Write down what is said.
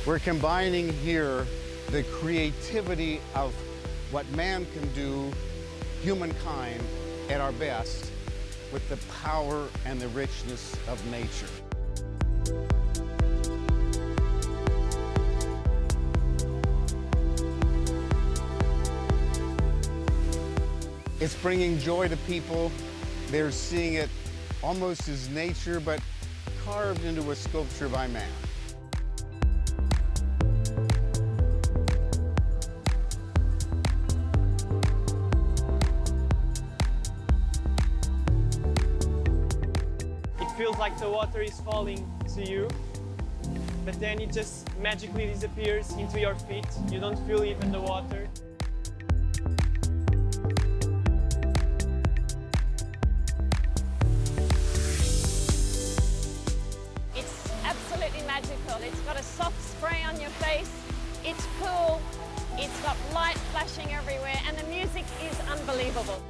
We're combining here the creativity of what man can do, humankind, at our best, with the power and the richness of nature. It's bringing joy to people. They're seeing it almost as nature, but carved into a sculpture by man. It feels like the water is falling to you, but then it just magically disappears into your feet. You don't feel even the water. It's absolutely magical. It's got a soft spray on your face. It's cool. It's got light flashing everywhere, and the music is unbelievable.